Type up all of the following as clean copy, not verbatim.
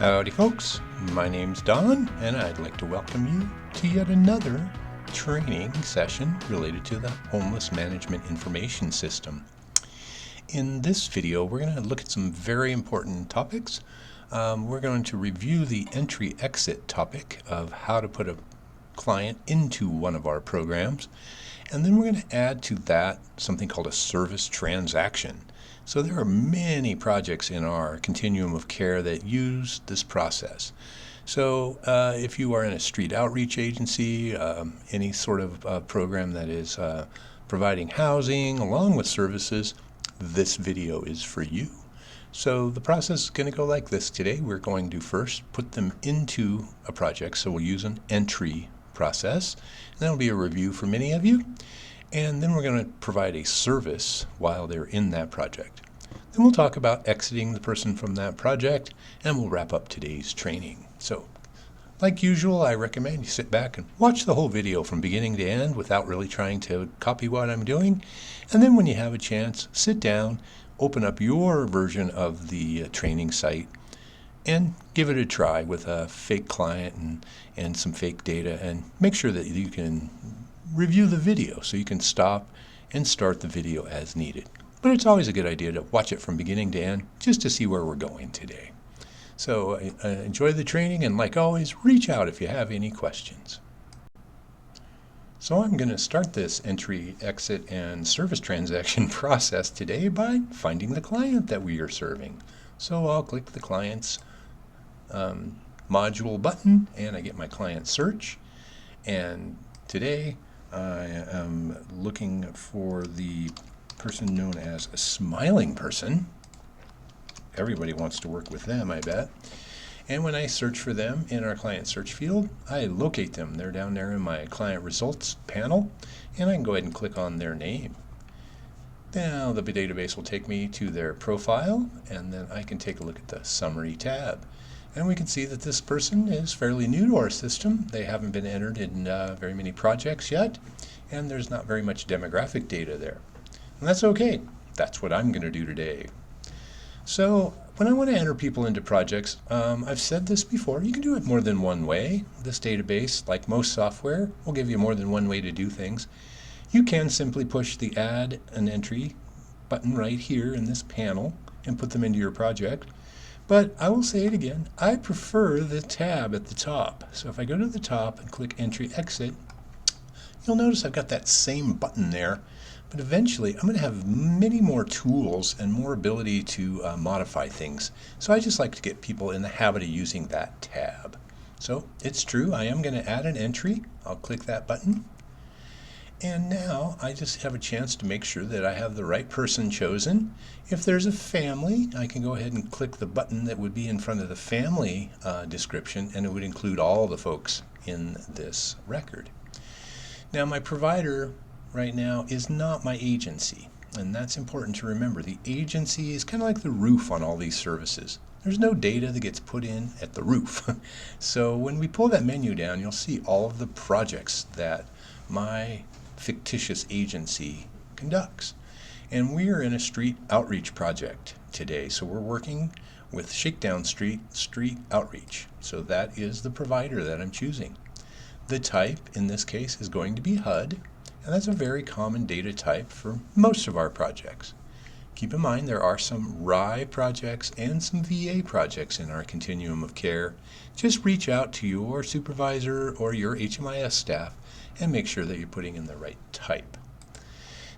Howdy folks, my name's Don and I'd like to welcome you to yet another training session related to the Homeless Management Information System. In this video we're going to look at some very important topics. We're going to review the entry-exit topic of how to put a client into one of our programs, and then we're going to add to that something called a service transaction. So there are many projects in our continuum of care that use this process. So if you are in a street outreach agency, any sort of program that is providing housing along with services, this video is for you. So the process is going to go like this today. We're going to first put them into a project. So we'll use an entry process. And that'll be a review for many of you. And then we're going to provide a service while they're in that project. Then we'll talk about exiting the person from that project, and we'll wrap up today's training. So, like usual, I recommend you sit back and watch the whole video from beginning to end without really trying to copy what I'm doing. And then when you have a chance, sit down, open up your version of the training site, and give it a try with a fake client and some fake data, and make sure that you can review the video so you can stop and start the video as needed. But it's always a good idea to watch it from beginning to end just to see where we're going today. So enjoy the training, and like always, reach out if you have any questions. So I'm going to start this entry, exit, and service transaction process today by finding the client that we are serving. So I'll click the client's module button and I get my client search, and today I am looking for the person known as a smiling person. Everybody wants to work with them, I bet. And when I search for them in our client search field, I locate them. They're down there in my client results panel, and I can go ahead and click on their name. Now the database will take me to their profile, and then I can take a look at the summary tab. And we can see that this person is fairly new to our system. They haven't been entered in very many projects yet, and there's not very much demographic data there. And that's okay. That's what I'm going to do today. So when I want to enter people into projects, I've said this before, you can do it more than one way. This database, like most software, will give you more than one way to do things. You can simply push the Add an Entry button right here in this panel and put them into your project. But I will say it again, I prefer the tab at the top. So if I go to the top and click Entry Exit, you'll notice I've got that same button there, but eventually I'm going to have many more tools and more ability to modify things. So I just like to get people in the habit of using that tab. So it's true, I am going to add an entry. I'll click that button. And now I just have a chance to make sure that I have the right person chosen. If there's a family, I can go ahead and click the button that would be in front of the family description, and it would include all the folks in this record. Now my provider right now is not my agency, and that's important to remember. The agency is kind of like the roof on all these services. There's no data that gets put in at the roof. So when we pull that menu down, you'll see all of the projects that my fictitious agency conducts. And we are in a street outreach project today, so we're working with Shakedown Street Outreach. So that is the provider that I'm choosing. The type in this case is going to be HUD, and that's a very common data type for most of our projects. Keep in mind there are some RI projects and some VA projects in our continuum of care. Just reach out to your supervisor or your HMIS staff and make sure that you're putting in the right type.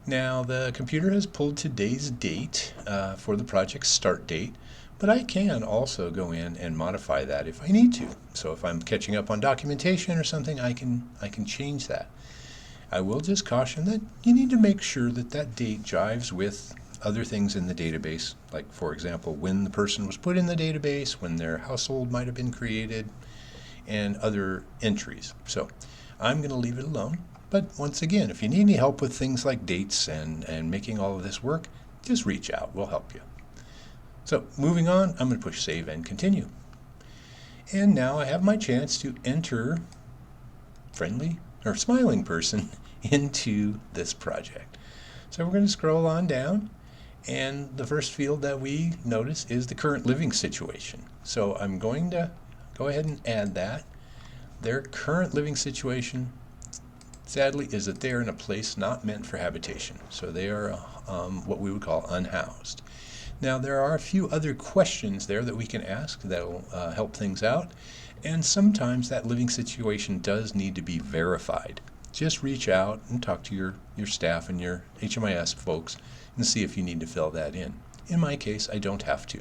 Now the computer has pulled today's date for the project start date, but I can also go in and modify that if I need to. So if I'm catching up on documentation or something, I can change that. I will just caution that you need to make sure that that date jives with other things in the database, like for example when the person was put in the database, when their household might have been created, and other entries. So I'm going to leave it alone, but once again, if you need any help with things like dates and making all of this work, just reach out, we'll help you. So moving on, I'm going to push save and continue. And now I have my chance to enter friendly or smiling person into this project. So we're going to scroll on down, And the first field that we notice is the current living situation. So I'm going to go ahead and add that. Their current living situation, sadly, is that they are in a place not meant for habitation. So they are what we would call unhoused. Now, there are a few other questions there that we can ask that will help things out. And sometimes that living situation does need to be verified. Just reach out and talk to your staff and your HMIS folks and see if you need to fill that in. In my case, I don't have to.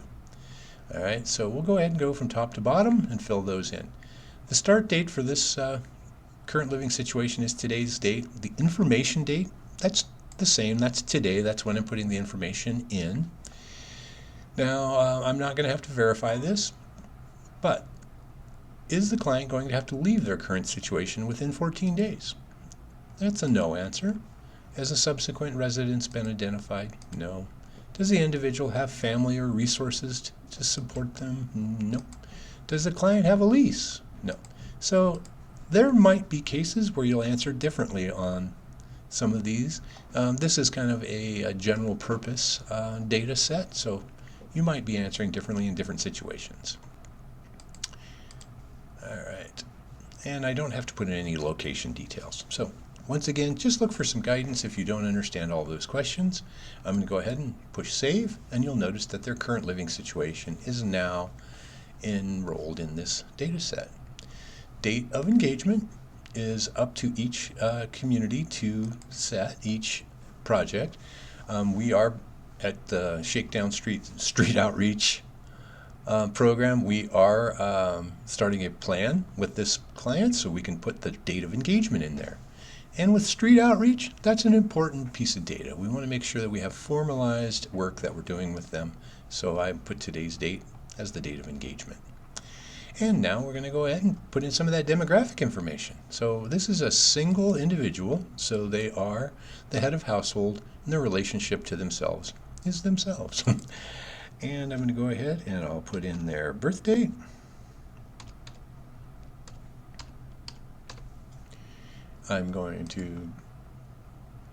All right, so we'll go ahead and go from top to bottom and fill those in. The start date for this current living situation is today's date. The information date, that's the same. That's today. That's when I'm putting the information in. Now, I'm not going to have to verify this, but is the client going to have to leave their current situation within 14 days? That's a no answer. Has a subsequent residence been identified? No. Does the individual have family or resources to support them? No. Does the client have a lease? No. So there might be cases where you'll answer differently on some of these. This is kind of a general purpose data set, so you might be answering differently in different situations. All right. And I don't have to put in any location details. So once again, just look for some guidance if you don't understand all those questions. I'm going to go ahead and push save, and you'll notice that their current living situation is now enrolled in this data set. Date of engagement is up to each community to set, each project. We are at the Shakedown Street Outreach program. We are starting a plan with this client so we can put the date of engagement in there. And with street outreach, that's an important piece of data. We want to make sure that we have formalized work that we're doing with them. So I put today's date as the date of engagement. And now we're going to go ahead and put in some of that demographic information. So this is a single individual, so they are the head of household, and their relationship to themselves is themselves. And I'm going to go ahead and I'll put in their birth date. I'm going to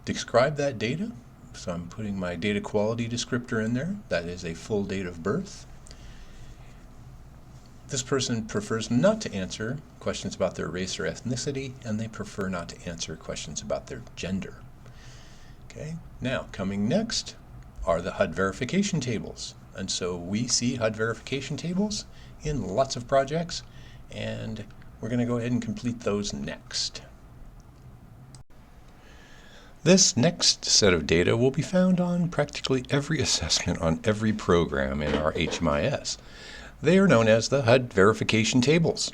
describe that data. So I'm putting my data quality descriptor in there. That is a full date of birth. This person prefers not to answer questions about their race or ethnicity, and they prefer not to answer questions about their gender. Okay, now coming next are the HUD verification tables. And so we see HUD verification tables in lots of projects, and we're going to go ahead and complete those next. This next set of data will be found on practically every assessment on every program in our HMIS. They are known as the HUD verification tables,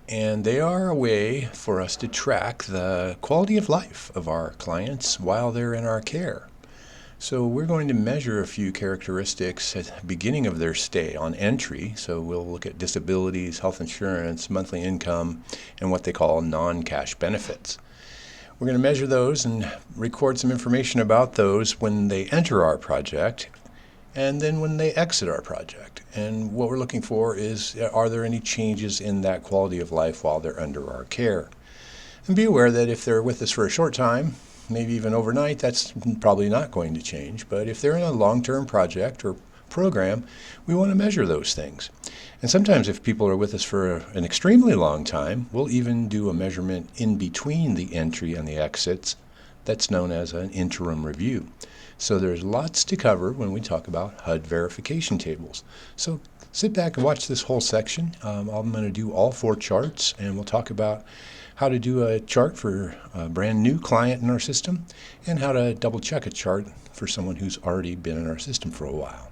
and they are a way for us to track the quality of life of our clients while they're in our care. So we're going to measure a few characteristics at the beginning of their stay on entry. So we'll look at disabilities, health insurance, monthly income, and what they call non-cash benefits. We're going to measure those and record some information about those when they enter our project and then when they exit our project. And what we're looking for is, are there any changes in that quality of life while they're under our care? And be aware that if they're with us for a short time, maybe even overnight, that's probably not going to change. But if they're in a long-term project or program, we want to measure those things. And sometimes if people are with us for an extremely long time, we'll even do a measurement in between the entry and the exits. That's known as an interim review. So there's lots to cover when we talk about HUD verification tables. So sit back and watch this whole section. I'm going to do all 4 charts, and we'll talk about how to do a chart for a brand new client in our system and how to double check a chart for someone who's already been in our system for a while.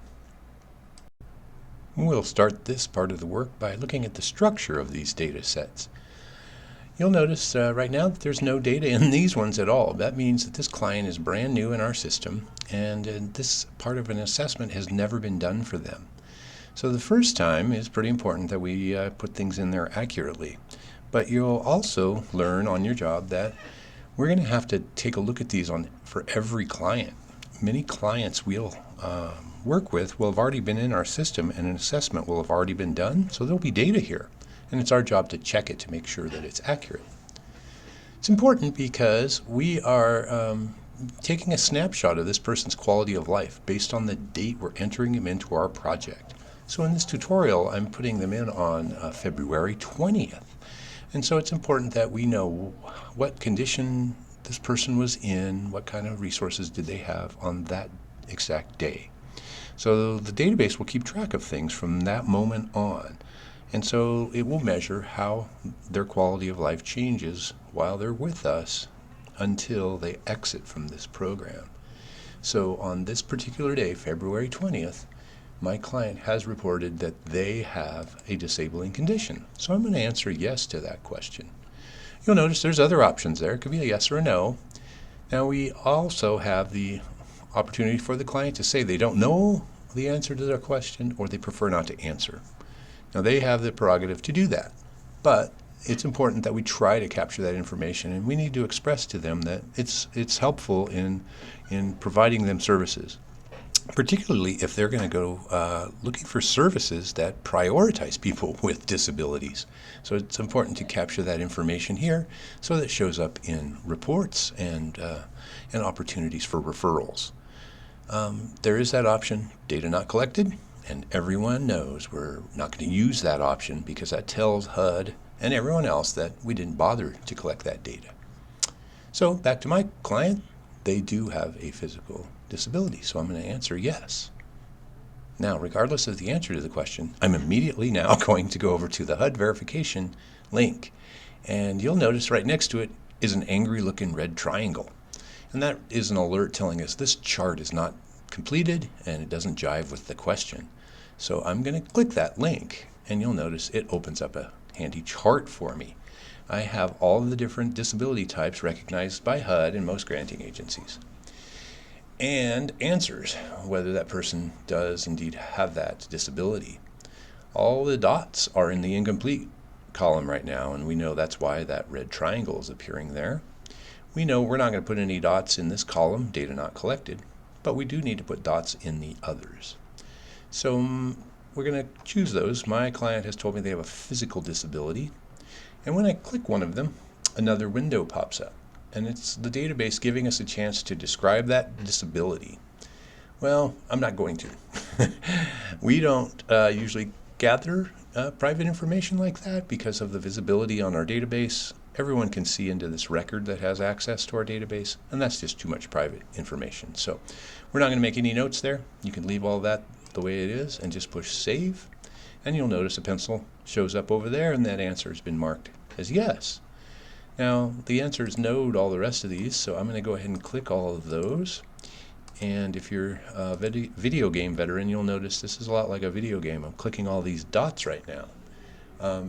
We'll start this part of the work by looking at the structure of these data sets. You'll notice right now that there's no data in these ones at all. That means that this client is brand new in our system, and this part of an assessment has never been done for them. So the first time is pretty important that we put things in there accurately. But you'll also learn on your job that we're going to have to take a look at these for every client. Many clients we'll work with will have already been in our system, and an assessment will have already been done, so there'll be data here. And it's our job to check it to make sure that it's accurate. It's important because we are taking a snapshot of this person's quality of life based on the date we're entering them into our project. So in this tutorial, I'm putting them in on February 20th. And so it's important that we know what condition this person was in, what kind of resources did they have on that exact day. So the database will keep track of things from that moment on. And so it will measure how their quality of life changes while they're with us until they exit from this program. So on this particular day, February 20th, my client has reported that they have a disabling condition. So I'm going to answer yes to that question. You'll notice there's other options there. It could be a yes or a no. Now we also have the opportunity for the client to say they don't know the answer to their question or they prefer not to answer. Now they have the prerogative to do that, but it's important that we try to capture that information, and we need to express to them that it's helpful in providing them services, particularly if they're going to go looking for services that prioritize people with disabilities. So it's important to capture that information here so that it shows up in reports and opportunities for referrals. There is that option, data not collected, and everyone knows we're not going to use that option because that tells HUD and everyone else that we didn't bother to collect that data. So back to my client, they do have a physical disability, so I'm going to answer yes. Now, regardless of the answer to the question, I'm immediately now going to go over to the HUD verification link, and you'll notice right next to it is an angry looking red triangle. And that is an alert telling us this chart is not completed and it doesn't jive with the question. So I'm going to click that link and you'll notice it opens up a handy chart for me. I have all of the different disability types recognized by HUD and most granting agencies, and answers whether that person does indeed have that disability. All the dots are in the incomplete column right now, and we know that's why that red triangle is appearing there. We know we're not going to put any dots in this column, data not collected, but we do need to put dots in the others. So we're going to choose those. My client has told me they have a physical disability, and when I click one of them, another window pops up, and it's the database giving us a chance to describe that disability. Well, I'm not going to. We don't usually gather private information like that because of the visibility on our database. Everyone can see into this record that has access to our database, and that's just too much private information. So we're not going to make any notes there. You can leave all that the way it is and just push save, and you'll notice a pencil shows up over there, and that answer has been marked as yes. Now the answer is no to all the rest of these, so I'm going to go ahead and click all of those. And if you're a video game veteran, you'll notice this is a lot like a video game. I'm clicking all these dots right now.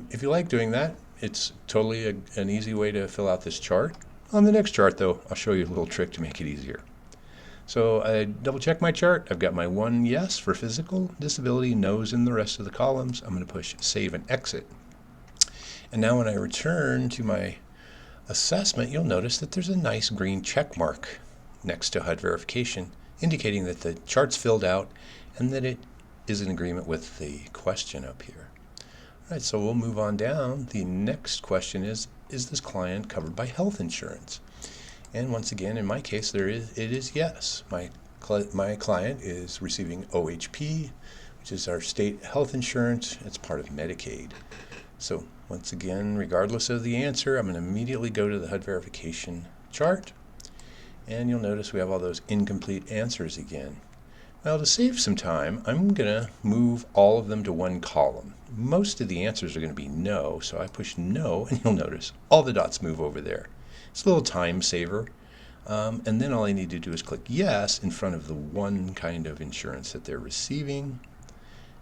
If you like doing that, it's totally an easy way to fill out this chart. On the next chart, though, I'll show you a little trick to make it easier. So I double check my chart. I've got my one yes for physical disability, no's in the rest of the columns. I'm going to push save and exit. And now when I return to my assessment, you'll notice that there's a nice green check mark next to HUD verification, indicating that the chart's filled out and that it is in agreement with the question up here. All right, so we'll move on down. The next question is this client covered by health insurance? And once again, in my case, it is yes. My client is receiving OHP, which is our state health insurance. It's part of Medicaid. So once again, regardless of the answer, I'm going to immediately go to the HUD verification chart, and you'll notice we have all those incomplete answers again. Well, to save some time, I'm going to move all of them to one column. Most of the answers are going to be no, so I push no, and you'll notice all the dots move over there. It's a little time saver, and then all I need to do is click yes in front of the one kind of insurance that they're receiving.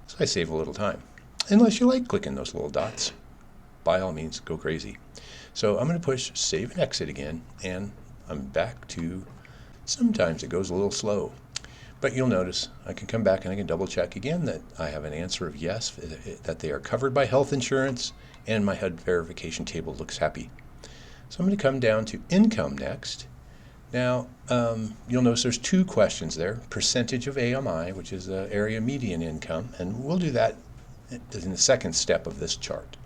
So I save a little time. Unless you like clicking those little dots, by all means, go crazy. So I'm going to push save and exit again, and I'm back to, sometimes it goes a little slow. But you'll notice I can come back and I can double check again that I have an answer of yes, that they are covered by health insurance, and my HUD verification table looks happy. So I'm going to come down to income next. Now, you'll notice there's two questions there. Percentage of AMI, which is the area median income, and we'll do that in the second step of this chart.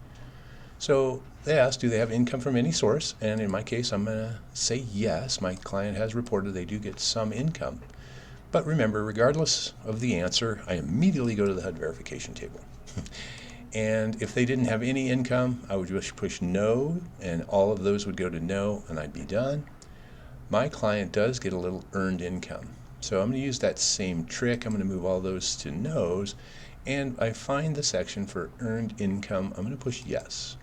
So they ask, do they have income from any source? And in my case, I'm going to say yes. My client has reported they do get some income. But remember, regardless of the answer, I immediately go to the HUD verification table. And if they didn't have any income, I would just push no, and all of those would go to no, and I'd be done. My client does get a little earned income. So I'm going to use that same trick. I'm going to move all those to no's, and I find the section for earned income. I'm going to push yes.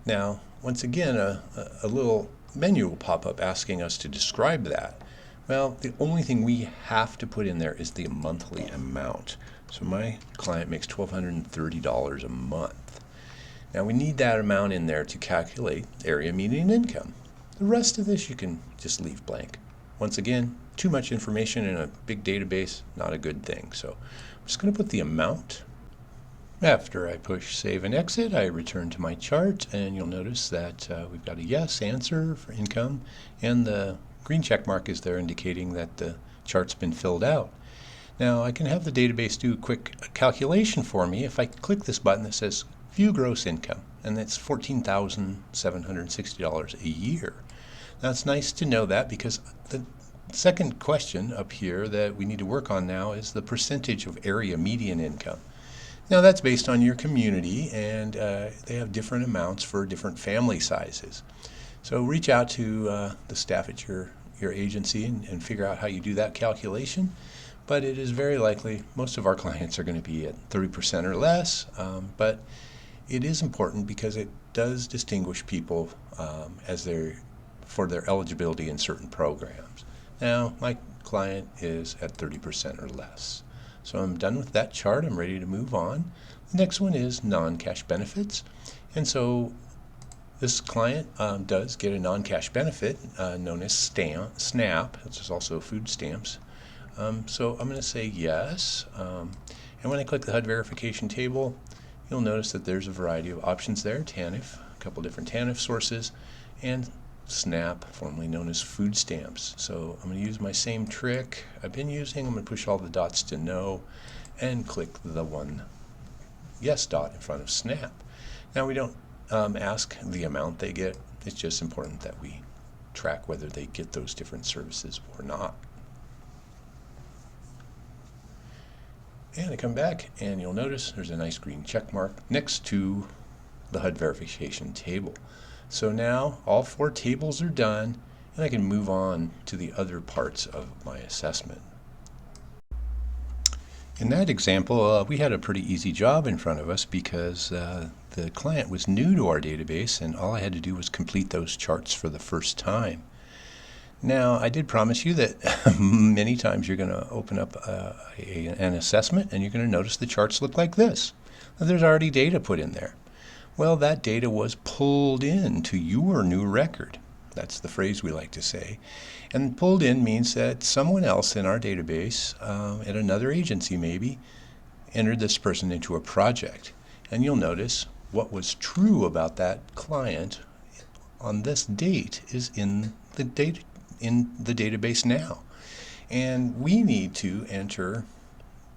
Now, once again, a little menu will pop up asking us to describe that. Well, the only thing we have to put in there is the monthly amount. So my client makes $1,230 a month. Now we need that amount in there to calculate area median income. The rest of this you can just leave blank. Once again, too much information in a big database, not a good thing. So I'm just going to put the amount. After I push save and exit, I return to my chart, and you'll notice that we've got a yes answer for income, and the green check mark is there indicating that the chart's been filled out. Now I can have the database do a quick calculation for me if I click this button that says view gross income, and that's $14,760 a year. Now it's nice to know that, because the second question up here that we need to work on now is the percentage of area median income. Now that's based on your community, and they have different amounts for different family sizes. So reach out to the staff at your agency and figure out how you do that calculation. But it is very likely most of our clients are going to be at 30% or less, but it is important because it does distinguish people for their eligibility in certain programs. Now my client is at 30% or less. So I'm done with that chart. I'm ready to move on. The next one is non-cash benefits. And so this client does get a non-cash benefit known as SNAP, which is also food stamps. So I'm going to say yes. And when I click the HUD verification table, you'll notice that there's a variety of options there. TANF, a couple different TANF sources, and SNAP, formerly known as food stamps. So I'm going to use my same trick I've been using. I'm going to push all the dots to no and click the one yes dot in front of SNAP. Now we don't ask the amount they get. It's just important that we track whether they get those different services or not. And I come back, and you'll notice there's a nice green check mark next to the HUD verification table. So now all 4 tables are done, and I can move on to the other parts of my assessment. In that example, we had a pretty easy job in front of us because the client was new to our database, and all I had to do was complete those charts for the first time. Now, I did promise you that many times you're going to open up an assessment, and you're going to notice the charts look like this. Now, there's already data put in there. Well, that data was pulled in to your new record. That's the phrase we like to say. And pulled in means that someone else in our database, at another agency maybe, entered this person into a project. And you'll notice what was true about that client on this date is in the database now. And we need to enter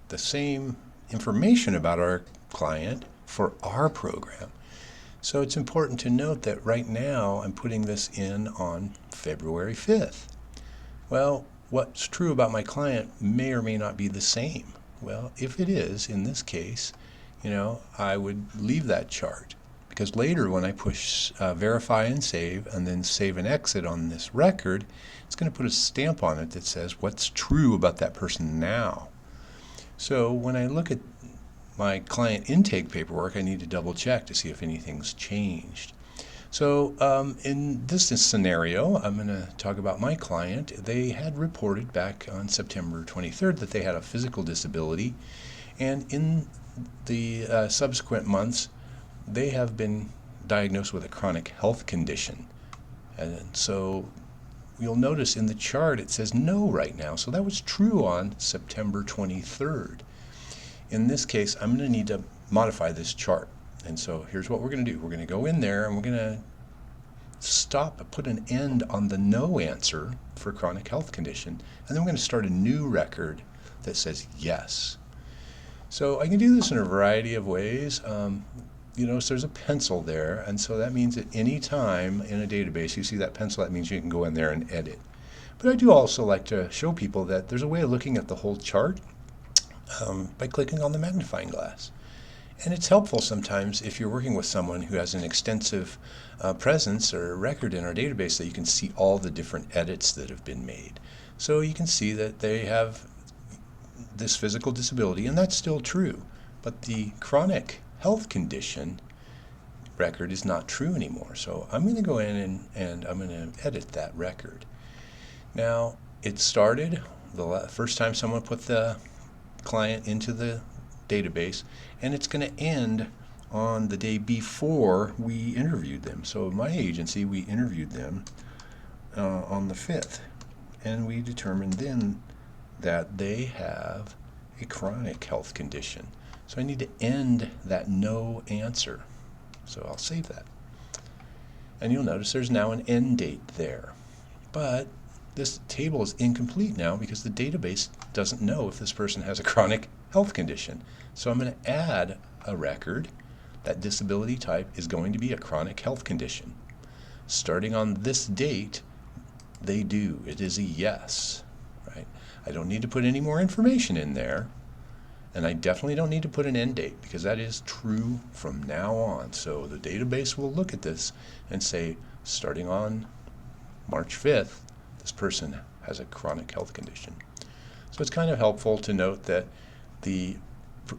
the same information about our client for our program. So it's important to note that right now I'm putting this in on February 5th. Well, what's true about my client may or may not be the same. Well, if it is, in this case, I would leave that chart, because later when I push verify and then save and exit on this record, it's going to put a stamp on it that says what's true about that person now. So when I look at my client intake paperwork, I need to double check to see if anything's changed. So in this scenario, I'm going to talk about my client. They had reported back on September 23rd that they had a physical disability, and in the subsequent months they have been diagnosed with a chronic health condition. And so you'll notice in the chart it says no right now. So that was true on September 23rd. In this case, I'm going to need to modify this chart. And so here's what we're going to do. We're going to go in there and we're going to put an end on the no answer for chronic health condition. And then we're going to start a new record that says yes. So I can do this in a variety of ways. you notice there's a pencil there, and so that means at any time in a database you see that pencil, that means you can go in there and edit. But I do also like to show people that there's a way of looking at the whole chart by clicking on the magnifying glass. And it's helpful sometimes if you're working with someone who has an extensive presence or record in our database, that you can see all the different edits that have been made. So you can see that they have this physical disability, and that's still true. But the chronic health condition record is not true anymore. So I'm going to go in and I'm going to edit that record. Now, it started the first time someone put the client into the database, and it's going to end on the day before we interviewed them. So my agency, we interviewed them on the 5th, and we determined then that they have a chronic health condition. So I need to end that no answer. So I'll save that. And you'll notice there's now an end date there. But this table is incomplete now because the database doesn't know if this person has a chronic health condition. So I'm going to add a record. That disability type is going to be a chronic health condition. Starting on this date, they do. It is a yes. Right? I don't need to put any more information in there. And I definitely don't need to put an end date because that is true from now on. So the database will look at this and say, starting on March 5th, this person has a chronic health condition. So it's kind of helpful to note that the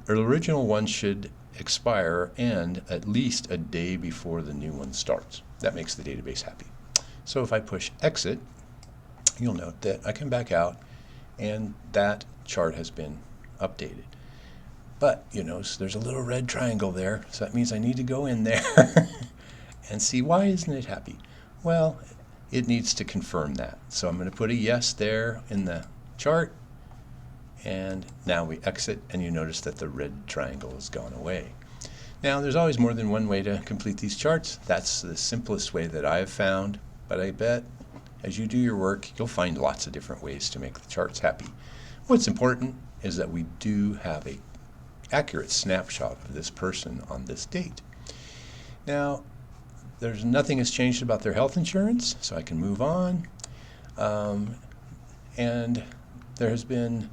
original one should expire or end at least a day before the new one starts. That makes the database happy. So if I push exit, you'll note that I come back out and that chart has been updated. But you notice there's a little red triangle there, so that means I need to go in there and see why isn't it happy. Well, it needs to confirm that. So I'm going to put a yes there in the chart, and now we exit, and you notice that the red triangle has gone away. Now there's always more than one way to complete these charts. That's the simplest way that I've found, but I bet as you do your work you'll find lots of different ways to make the charts happy. What's important is that we do have a accurate snapshot of this person on this date. Now, there's nothing has changed about their health insurance, so I can move on. And there has been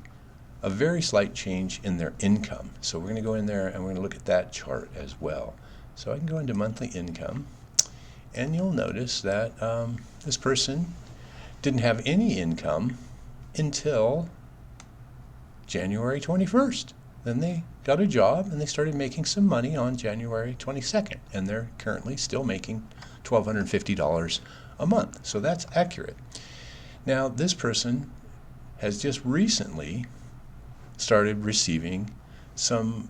a very slight change in their income. So we're going to go in there and we're going to look at that chart as well. So I can go into monthly income, and you'll notice that this person didn't have any income until January 21st. Then they got a job and they started making some money on January 22nd, and they're currently still making $1,250 a month. So that's accurate. Now this person has just recently started receiving some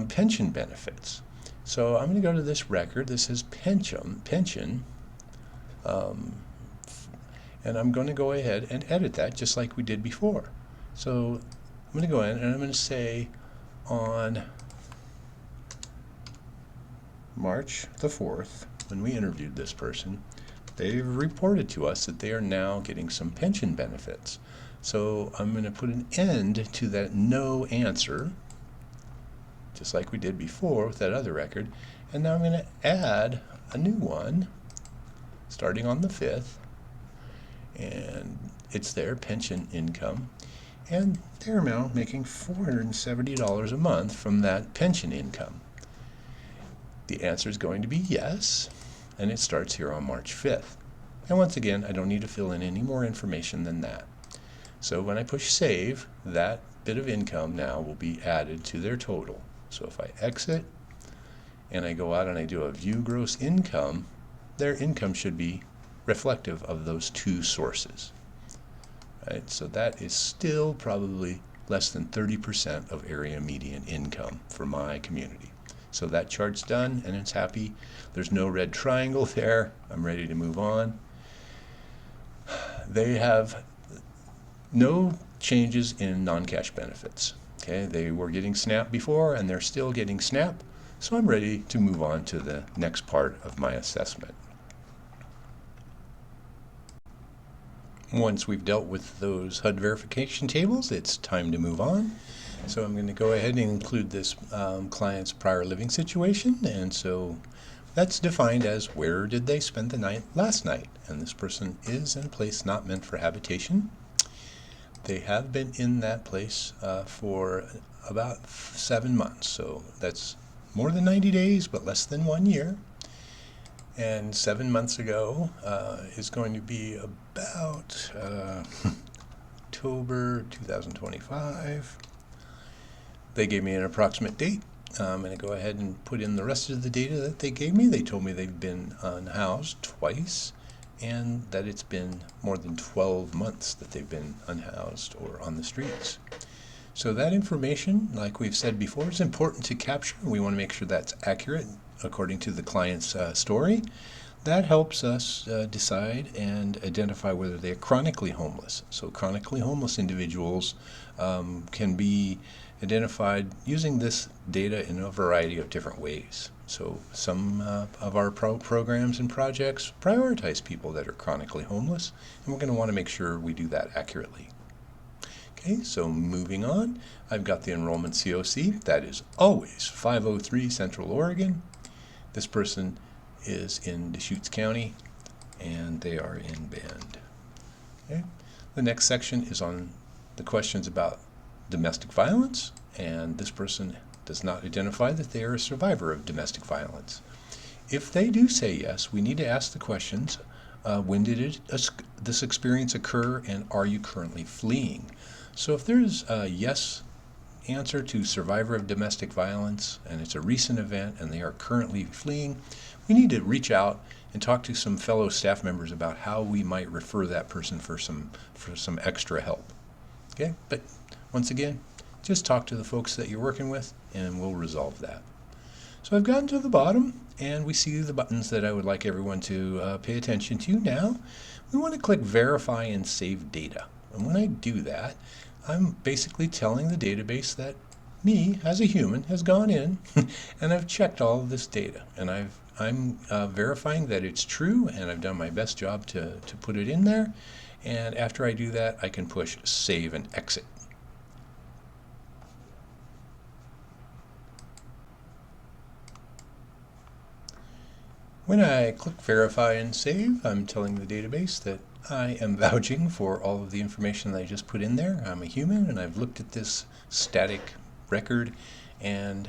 pension benefits. So I'm going to go to this record. This is pension, and I'm going to go ahead and edit that just like we did before. So I'm going to go in and I'm going to say on March the 4th, when we interviewed this person, they've reported to us that they are now getting some pension benefits. So I'm going to put an end to that no answer, just like we did before with that other record. And now I'm going to add a new one starting on the 5th. And it's their pension income. And they're now making $470 a month from that pension income. The answer is going to be yes, and it starts here on March 5th. And once again, I don't need to fill in any more information than that. So when I push save, that bit of income now will be added to their total. So if I exit and I go out and I do a view gross income, their income should be reflective of those two sources. Right? So that is still probably less than 30% of area median income for my community. So that chart's done and it's happy. There's no red triangle there. I'm ready to move on. They have no changes in non-cash benefits. Okay, they were getting SNAP before and they're still getting SNAP. So I'm ready to move on to the next part of my assessment. Once we've dealt with those HUD verification tables, it's time to move on. So I'm going to go ahead and include this client's prior living situation, and so that's defined as where did they spend the night last night, and this person is in a place not meant for habitation. They have been in that place for about 7 months, so that's more than 90 days but less than 1 year. And 7 months ago is going to be about October 2025. They gave me an approximate date. I'm going to go ahead and put in the rest of the data that they gave me. They told me they've been unhoused twice and that it's been more than 12 months that they've been unhoused or on the streets. So that information, like we've said before, is important to capture. We want to make sure that's accurate according to the client's story. That helps us decide and identify whether they are chronically homeless. So chronically homeless individuals can be identified using this data in a variety of different ways. So some of our programs and projects prioritize people that are chronically homeless, and we're going to want to make sure we do that accurately. Okay, so moving on, I've got the enrollment COC. That is always 503 Central Oregon. This person is in Deschutes County, and they are in Bend. Okay. The next section is on the questions about domestic violence, and this person does not identify that they are a survivor of domestic violence. If they do say yes, we need to ask the questions, when did this experience occur, and are you currently fleeing? So if there's a yes answer to survivor of domestic violence, and it's a recent event, and they are currently fleeing, we need to reach out and talk to some fellow staff members about how we might refer that person for some extra help. Okay, but once again, just talk to the folks that you're working with, and we'll resolve that. So I've gotten to the bottom, and we see the buttons that I would like everyone to pay attention to now. We want to click Verify and Save Data. And when I do that, I'm basically telling the database that me, as a human, has gone in and I've checked all of this data. And I'm verifying that it's true, and I've done my best job to put it in there. And after I do that, I can push Save and Exit. When I click Verify and Save, I'm telling the database that I am vouching for all of the information that I just put in there. I'm a human, and I've looked at this static record and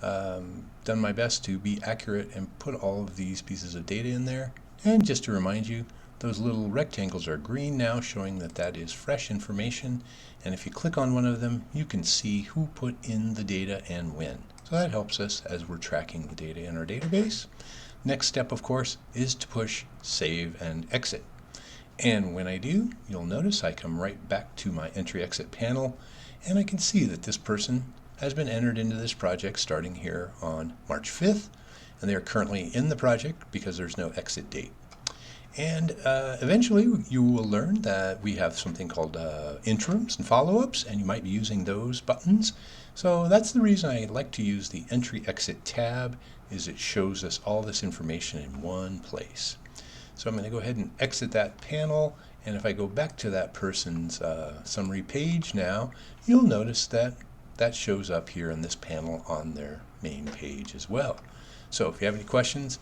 done my best to be accurate and put all of these pieces of data in there. And just to remind you, those little rectangles are green now, showing that that is fresh information. And if you click on one of them, you can see who put in the data and when. So that helps us as we're tracking the data in our database. Next step, of course, is to push Save and Exit. And when I do, you'll notice I come right back to my Entry-Exit panel, and I can see that this person has been entered into this project starting here on March 5th, and they are currently in the project because there's no exit date. And eventually you will learn that we have something called interims and follow-ups, and you might be using those buttons. So that's the reason I like to use the Entry-Exit tab, is it shows us all this information in one place. So I'm going to go ahead and exit that panel, and if I go back to that person's summary page now, you'll notice that that shows up here in this panel on their main page as well. So if you have any questions,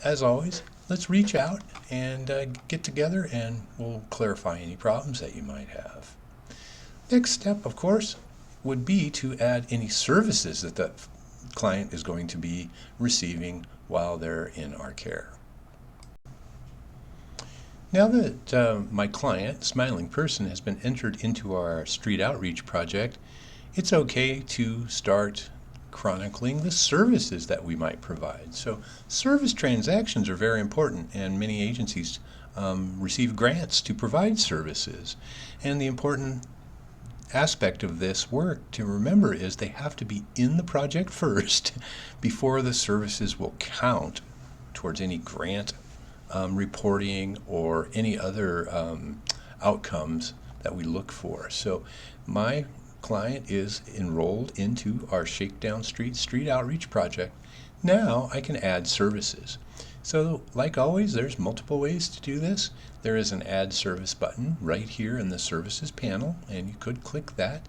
as always, let's reach out and get together, and we'll clarify any problems that you might have. Next step, of course, would be to add any services that the client is going to be receiving while they're in our care. Now that my client, Smiling Person, has been entered into our street outreach project, it's okay to start chronicling the services that we might provide. So service transactions are very important, and many agencies receive grants to provide services. And the important aspect of this work to remember is they have to be in the project first before the services will count towards any grant reporting or any other outcomes that we look for. So my client is enrolled into our Shakedown Street Outreach project. Now I can add services. So like always, there's multiple ways to do this. There is an Add Service button right here in the Services panel, and you could click that.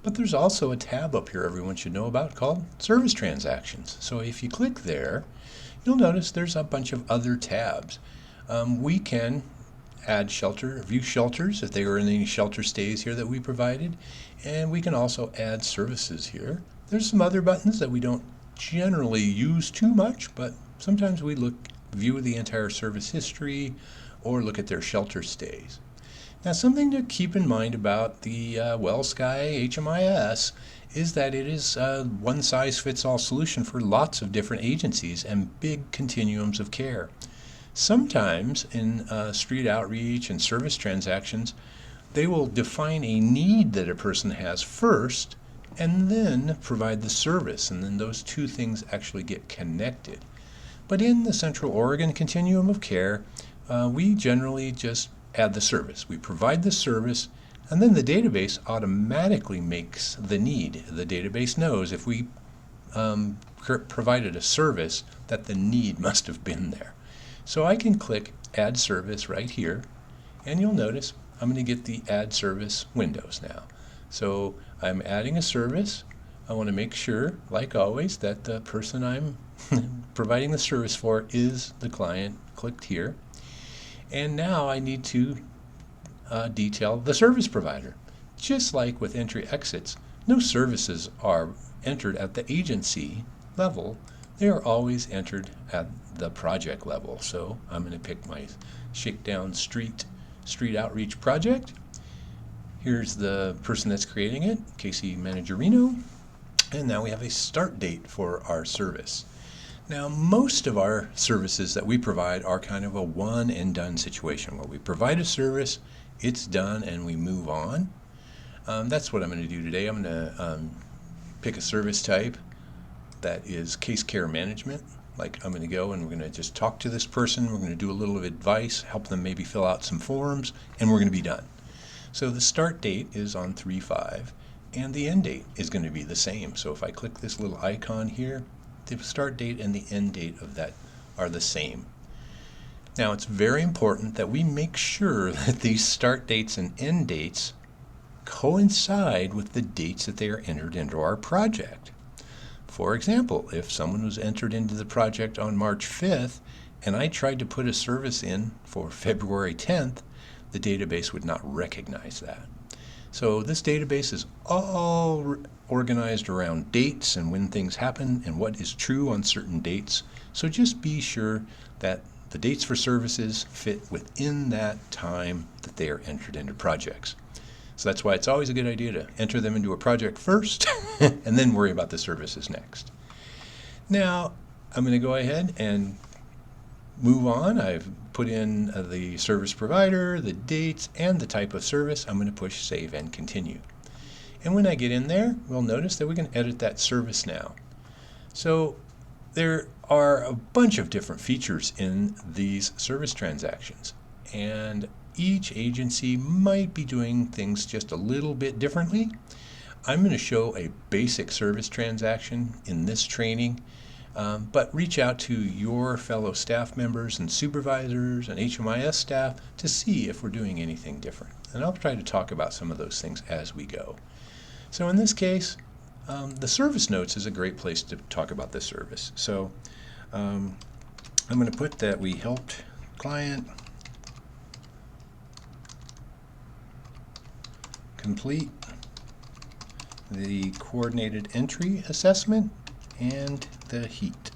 But there's also a tab up here everyone should know about called Service Transactions. So if you click there, you'll notice there's a bunch of other tabs. We can add view shelters if they are in any shelter stays here that we provided, and we can also add services here. There's some other buttons that we don't generally use too much, but sometimes we view the entire service history or look at their shelter stays. Now, something to keep in mind about the WellSky HMIS is that it is a one-size-fits-all solution for lots of different agencies and big continuums of care. Sometimes in street outreach and service transactions, they will define a need that a person has first and then provide the service, and then those two things actually get connected. But in the Central Oregon continuum of care, we generally just add the service. We provide the service, and then the database automatically makes the need. The database knows if we provided a service that the need must have been there. So I can click Add Service right here, and you'll notice I'm going to get the Add Service windows now. So I'm adding a service. I want to make sure, like always, that the person I'm providing the service for is the client clicked here. And now I need to detail the service provider. Just like with entry-exits, no services are entered at the agency level. They are always entered at the project level. So I'm going to pick my Shakedown Street Outreach project. Here's the person that's creating it, Casey Managerino. And now we have a start date for our service. Now, most of our services that we provide are kind of a one and done situation where we provide a service, it's done, and we move on. That's what I'm going to do today. I'm going to pick a service type that is case care management. Like, I'm going to go and we're going to just talk to this person. We're going to do a little of advice, help them maybe fill out some forms, and we're going to be done. So the start date is on 3/5, and the end date is going to be the same. So if I click this little icon here, the start date and the end date of that are the same. Now, it's very important that we make sure that these start dates and end dates coincide with the dates that they are entered into our project. For example, if someone was entered into the project on March 5th and I tried to put a service in for February 10th, the database would not recognize that. So this database is all organized around dates and when things happen and what is true on certain dates. So just be sure that the dates for services fit within that time that they are entered into projects. So that's why it's always a good idea to enter them into a project first and then worry about the services next. Now, I'm going to go ahead and move on. I've put in the service provider, the dates, and the type of service. I'm going to push Save and Continue. And when I get in there, we'll notice that we can edit that service now. So there are a bunch of different features in these service transactions, and each agency might be doing things just a little bit differently. I'm going to show a basic service transaction in this training, but reach out to your fellow staff members and supervisors and HMIS staff to see if we're doing anything different. And I'll try to talk about some of those things as we go. So in this case, the service notes is a great place to talk about the service. So I'm going to put that we helped client complete the coordinated entry assessment and the heat.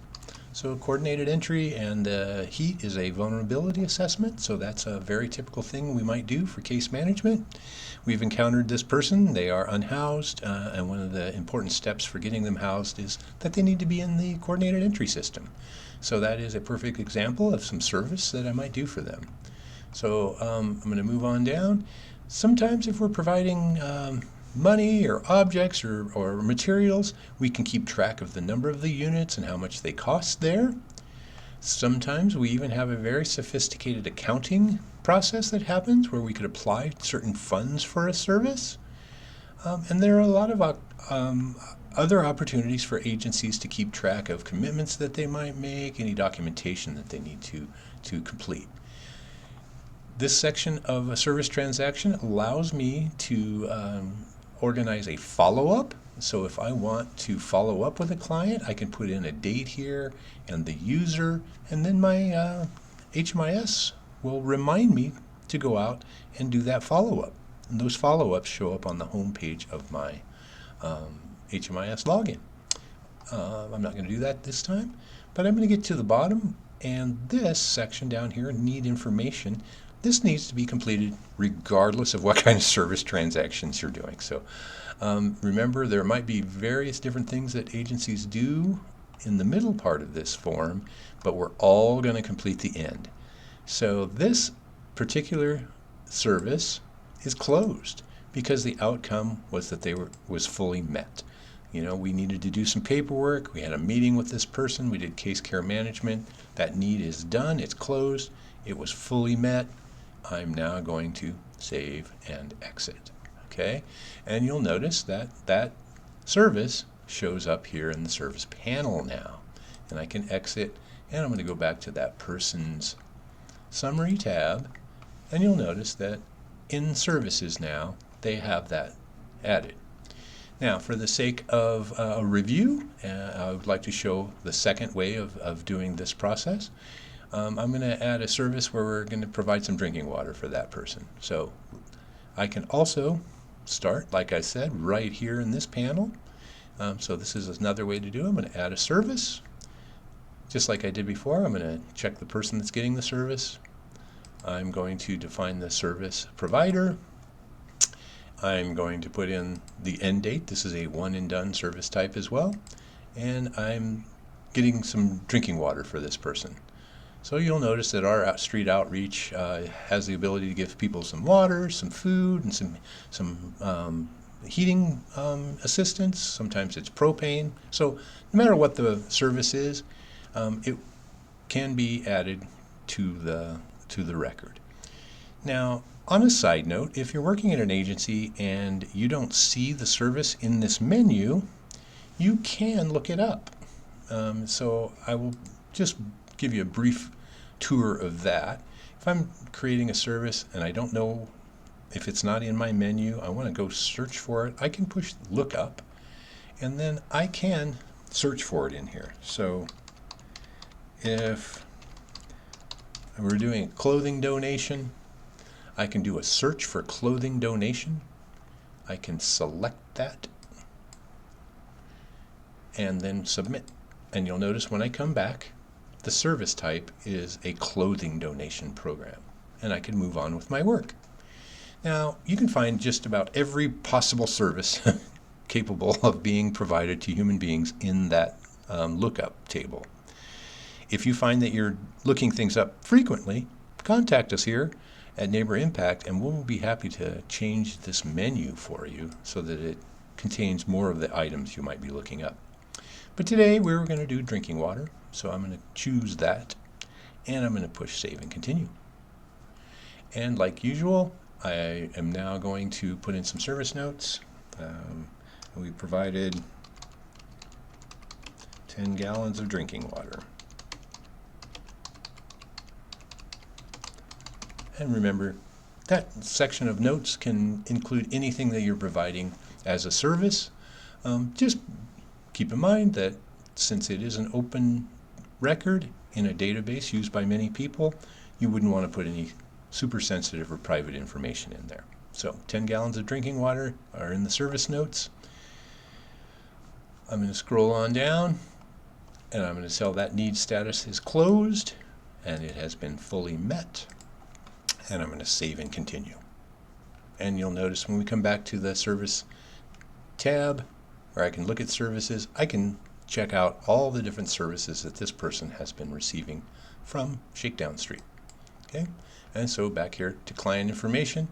So coordinated entry and the heat is a vulnerability assessment, so that's a very typical thing we might do for case management. We've encountered this person, they are unhoused, and one of the important steps for getting them housed is that they need to be in the coordinated entry system. So that is a perfect example of some service that I might do for them. So I'm going to move on down. Sometimes if we're providing money or objects or materials, we can keep track of the number of the units and how much they cost there. Sometimes we even have a very sophisticated accounting process that happens where we could apply certain funds for a service. And there are a lot of other opportunities for agencies to keep track of commitments that they might make, any documentation that they need to complete. This section of a service transaction allows me to organize a follow-up. So if I want to follow up with a client, I can put in a date here and the user, and then my HMIS will remind me to go out and do that follow-up. And those follow-ups show up on the home page of my HMIS login. I'm not going to do that this time, but I'm going to get to the bottom, and this section down here, need information, this needs to be completed regardless of what kind of service transactions you're doing. So remember, there might be various different things that agencies do in the middle part of this form, but we're all going to complete the end. So this particular service is closed because the outcome was that was fully met. You know, we needed to do some paperwork, we had a meeting with this person, we did case care management, that need is done, it's closed, it was fully met. I'm now going to save and exit. Okay, and you'll notice that that service shows up here in the service panel now, and I can exit, and I'm going to go back to that person's summary tab, and you'll notice that in services now they have that added. Now, for the sake of a review, I would like to show the second way of doing this process. I'm going to add a service where we're going to provide some drinking water for that person. So I can also start, like I said, right here in this panel. So this is another way to do it. I'm going to add a service. Just like I did before, I'm going to check the person that's getting the service. I'm going to define the service provider. I'm going to put in the end date. This is a one and done service type as well. And I'm getting some drinking water for this person. So you'll notice that our street outreach has the ability to give people some water, some food, and some heating assistance. Sometimes it's propane. So no matter what the service is, it can be added to the record. Now, on a side note, if you're working at an agency and you don't see the service in this menu, you can look it up. So I will just give you a brief tour of that. If I'm creating a service and I don't know if it's not in my menu, I want to go search for it, I can push look up, and then I can search for it in here. So if we're doing a clothing donation, I can do a search for clothing donation. I can select that and then submit. And you'll notice when I come back, the service type is a clothing donation program, and I can move on with my work. Now, you can find just about every possible service capable of being provided to human beings in that lookup table. If you find that you're looking things up frequently, contact us here at Neighbor Impact, and we'll be happy to change this menu for you so that it contains more of the items you might be looking up. But today we're going to do drinking water, so I'm going to choose that, and I'm going to push save and continue. And like usual, I am now going to put in some service notes. We provided 10 gallons of drinking water. And remember, that section of notes can include anything that you're providing as a service. Just keep in mind that since it is an open record in a database used by many people, you wouldn't want to put any super sensitive or private information in there. So 10 gallons of drinking water are in the service notes. I'm going to scroll on down, and I'm going to tell that need status is closed and it has been fully met. And I'm going to save and continue. And you'll notice when we come back to the service tab, where I can look at services, I can check out all the different services that this person has been receiving from Shakedown Street. Okay, and so back here to client information,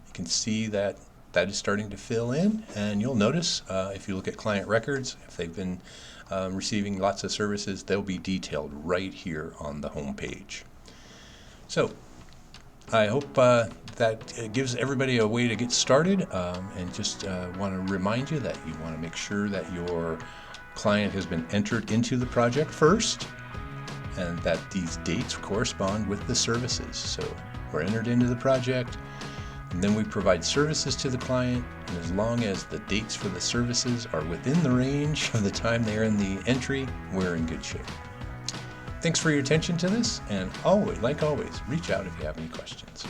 you can see that that is starting to fill in, and you'll notice if you look at client records, if they've been receiving lots of services, they'll be detailed right here on the home page. So I hope that gives everybody a way to get started, and just want to remind you that you want to make sure that your client has been entered into the project first, and that these dates correspond with the services. So we're entered into the project, And then we provide services to the client, and as long as the dates for the services are within the range of the time they're in the entry, we're in good shape. Thanks for your attention to this, and always, like always, reach out if you have any questions.